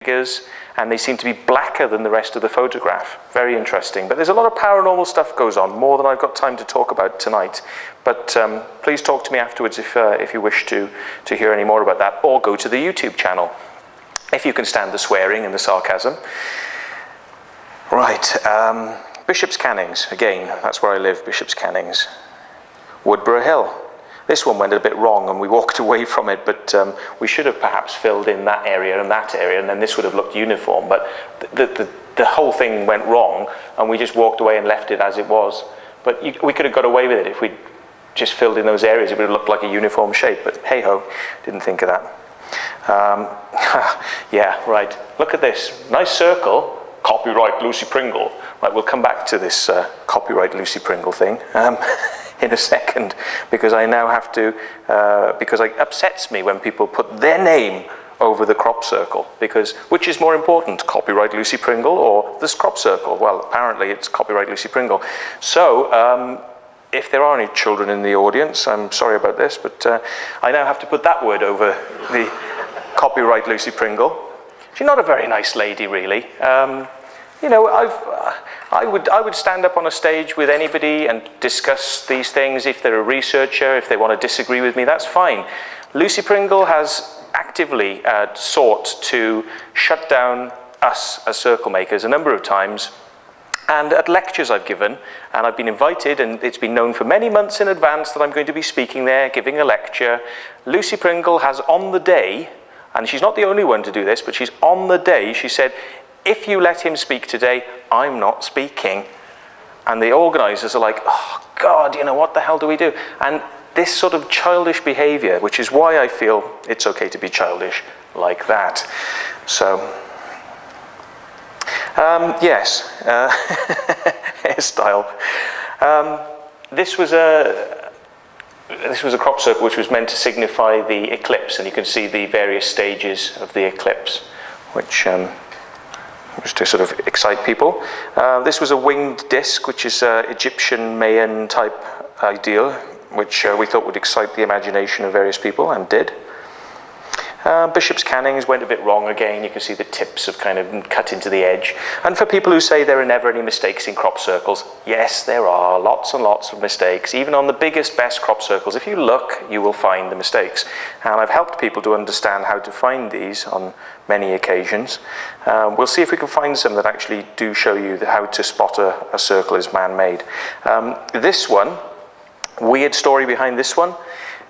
figures, and they seem to be blacker than the rest of the photograph. Very interesting. But there's a lot of paranormal stuff goes on, more than I've got time to talk about tonight. But please talk to me afterwards if you wish to hear any more about that, or go to the YouTube channel, if you can stand the swearing and the sarcasm. Right, Bishop's Cannings, again, that's where I live, Bishop's Cannings. Woodborough Hill. This one went a bit wrong and we walked away from it, but we should have perhaps filled in that area, and then this would have looked uniform. But the whole thing went wrong and we just walked away and left it as it was. But we could have got away with it if we'd just filled in those areas. It would have looked like a uniform shape, but hey-ho, didn't think of that. Yeah, right, look at this, nice circle, copyright Lucy Pringle. Right, we'll come back to this copyright Lucy Pringle thing. In a second, because I now have to, because it upsets me when people put their name over the crop circle, because which is more important, copyright Lucy Pringle or this crop circle? Well, apparently it's copyright Lucy Pringle. So, if there are any children in the audience, I'm sorry about this, but I now have to put that word over the copyright Lucy Pringle. She's not a very nice lady, really. You know, I would stand up on a stage with anybody and discuss these things. If they're a researcher, if they want to disagree with me, that's fine. Lucy Pringle has actively sought to shut down us as circle makers a number of times. And at lectures I've given, and I've been invited, and it's been known for many months in advance that I'm going to be speaking there, giving a lecture. Lucy Pringle has on the day, and she's not the only one to do this, but she's on the day, she said, if you let him speak today, I'm not speaking. And the organisers are like, oh God, you know, what the hell do we do? And this sort of childish behaviour, which is why I feel it's okay to be childish like that. So, yes, hairstyle. This was a crop circle which was meant to signify the eclipse, and you can see the various stages of the eclipse, which just to sort of excite people. This was a winged disc, which is Egyptian Mayan type ideal, which we thought would excite the imagination of various people, and did. Bishop's Cannings went a bit wrong again. You can see the tips have kind of cut into the edge. And for people who say there are never any mistakes in crop circles, yes, there are lots and lots of mistakes. Even on the biggest, best crop circles, if you look, you will find the mistakes. And I've helped people to understand how to find these on many occasions. We'll see if we can find some that actually do show you how to spot a circle is man-made. This one, weird story behind this one.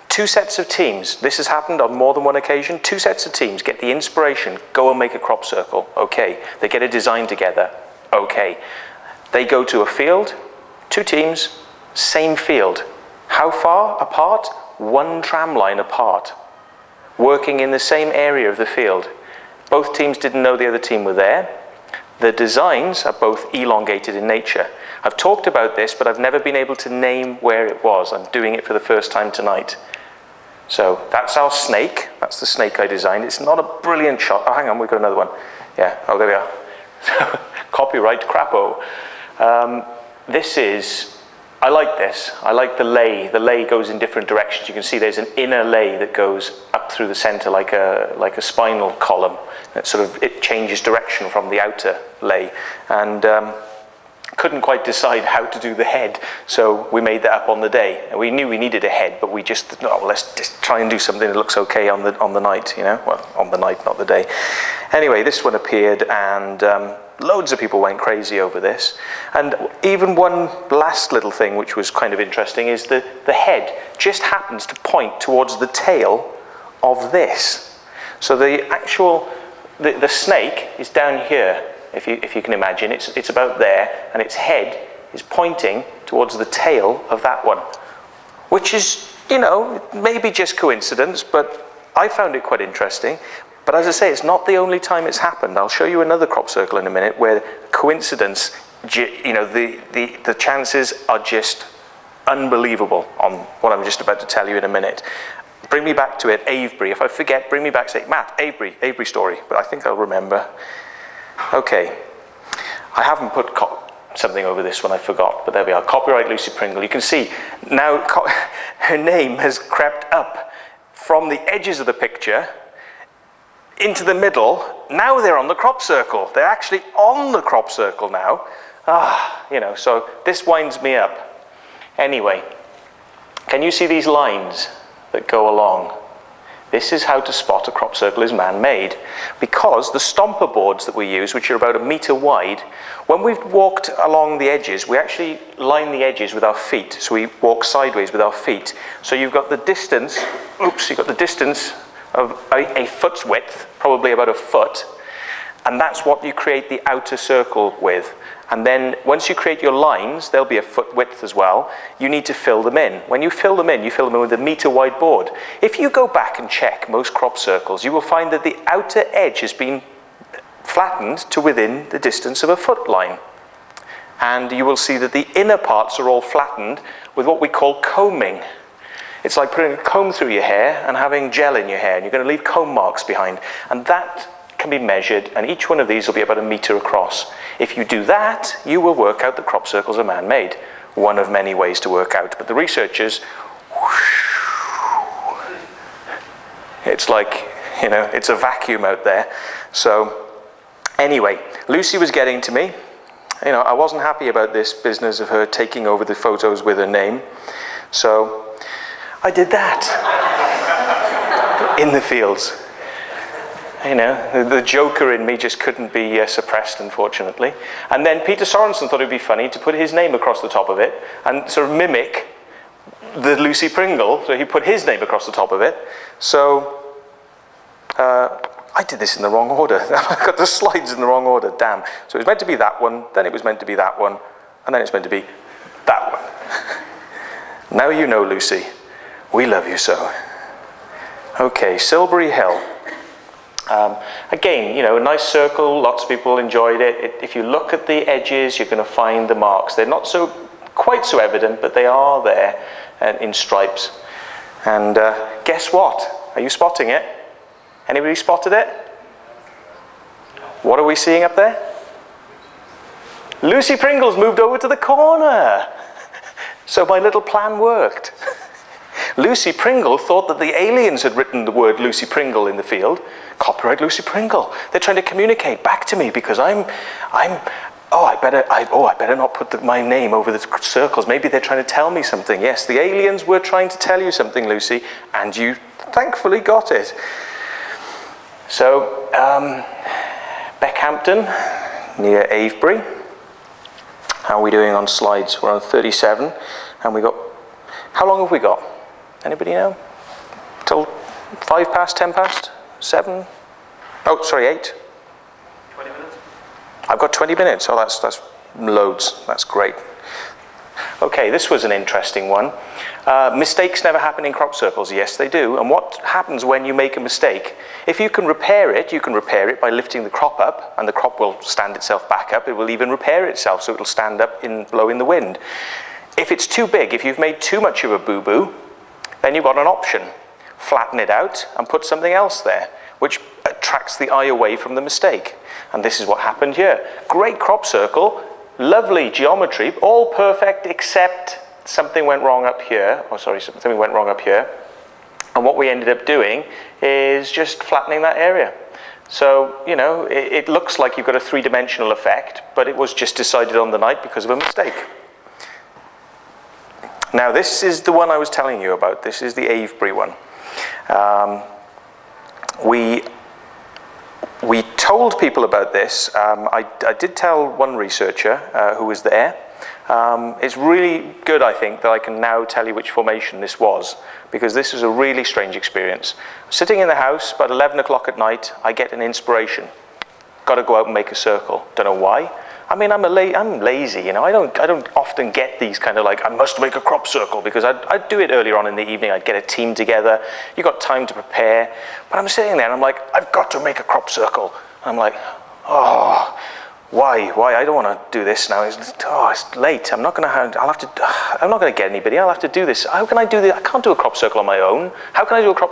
2 sets of teams. This has happened on more than one occasion. 2 sets of teams get the inspiration, go and make a crop circle. Okay. They get a design together. Okay. They go to a field, 2 teams, same field. How far apart? 1 tram line apart. Working in the same area of the field. Both teams didn't know the other team were there. The designs are both elongated in nature. I've talked about this, but I've never been able to name where it was. I'm doing it for the first time tonight. So that's our snake. That's the snake I designed. It's not a brilliant shot. Oh, hang on, we've got another one. Yeah, oh, there we are. Copyright crapo. This is, I like this. I like the lay. The lay goes in different directions. You can see there's an inner lay that goes up through the center like a spinal column. That sort of, it changes direction from the outer lay. And couldn't quite decide how to do the head, so we made that up on the day. And we knew we needed a head, but we just thought, well, let's just try and do something that looks okay on the night, you know? Well, on the night, not the day. Anyway, this one appeared, and loads of people went crazy over this. And even one last little thing which was kind of interesting is the head just happens to point towards the tail of this. So the actual, the snake is down here. If you can imagine, it's about there, and its head is pointing towards the tail of that one, which is, you know, maybe just coincidence, but I found it quite interesting. But as I say, it's not the only time it's happened. I'll show you another crop circle in a minute where coincidence, you know, the chances are just unbelievable on what I'm just about to tell you in a minute. Bring me back to it, Avebury. If I forget, bring me back, say, Matt, Avebury story, but I think I'll remember. Okay, I haven't put something over this one, I forgot, but there we are, copyright Lucy Pringle. You can see now her name has crept up from the edges of the picture into the middle. Now they're on the crop circle. They're actually on the crop circle now. So this winds me up. Anyway, can you see these lines that go along? This is how to spot a crop circle is man-made, because the stomper boards that we use, which are about 1 meter wide, when we've walked along the edges, we actually line the edges with our feet. So we walk sideways with our feet. So you've got the distance, you've got the distance of a foot's width, probably about a foot, and that's what you create the outer circle with. And then once you create your lines, they'll be a foot width as well. You need to fill them in. When you fill them in with a 1 meter wide board. If you go back and check most crop circles, you will find that the outer edge has been flattened to within the distance of a foot line. And you will see that the inner parts are all flattened with what we call combing. It's like putting a comb through your hair and having gel in your hair, and you're going to leave comb marks behind. And that can be measured, and each one of these will be about 1 meter across. If you do that, you will work out that crop circles are man-made. One of many ways to work out, but the researchers, it's like, it's a vacuum out there. So anyway, Lucy was getting to me. I wasn't happy about this business of her taking over the photos with her name. So I did that in the fields. The joker in me just couldn't be suppressed, unfortunately. And then Peter Sorensen thought it'd be funny to put his name across the top of it and sort of mimic the Lucy Pringle. So he put his name across the top of it. So I did this in the wrong order. I got the slides in the wrong order, damn. So it was meant to be that one, then it was meant to be that one, and then it's meant to be that one. Now you know, Lucy. We love you so. Okay, Silbury Hill. Again, a nice circle, lots of people enjoyed it. If you look at the edges, you're going to find the marks. They're not quite so evident, but they are there in stripes. And guess what? Are you spotting it? Anybody spotted it? What are we seeing up there? Lucy Pringle's moved over to the corner. So my little plan worked. Lucy Pringle thought that the aliens had written the word Lucy Pringle in the field. Copyright Lucy Pringle. They're trying to communicate back to me because I better not put my name over the circles. Maybe they're trying to tell me something. Yes, the aliens were trying to tell you something, Lucy, and you thankfully got it. So, Beckhampton, near Avebury. How are we doing on slides? We're on 37, and we got, how long have we got? Anybody know? Till 5 past, 10 past, 7? Oh, sorry, 8. 20 minutes. I've got 20 minutes. Oh, that's loads. That's great. Okay, this was an interesting one. Mistakes never happen in crop circles. Yes, they do. And what happens when you make a mistake? If you can repair it by lifting the crop up, and the crop will stand itself back up. It will even repair itself, so it'll stand up blow in the wind. If it's too big, if you've made too much of a boo-boo, then you've got an option. Flatten it out and put something else there, which attracts the eye away from the mistake. And this is what happened here. Great crop circle, lovely geometry, all perfect except something went wrong up here. Something went wrong up here. And what we ended up doing is just flattening that area. So, it looks like you've got a three-dimensional effect, but it was just decided on the night because of a mistake. Now, this is the one I was telling you about. This is the Avebury one. We told people about this. I did tell one researcher who was there. It's really good, I think, that I can now tell you which formation this was, because this was a really strange experience. Sitting in the house, about 11 o'clock at night, I get an inspiration. Got to go out and make a circle. Don't know why. I mean, I'm lazy, I don't often get these kind of like, I must make a crop circle, because I'd do it earlier on in the evening. I'd get a team together. You got time to prepare. But I'm sitting there and I'm like, I've got to make a crop circle. I'm like, oh, why? I don't want to do this now. It's late. I'm not going to get anybody. I'll have to do this. How can I do this? I can't do a crop circle on my own. How can I do a crop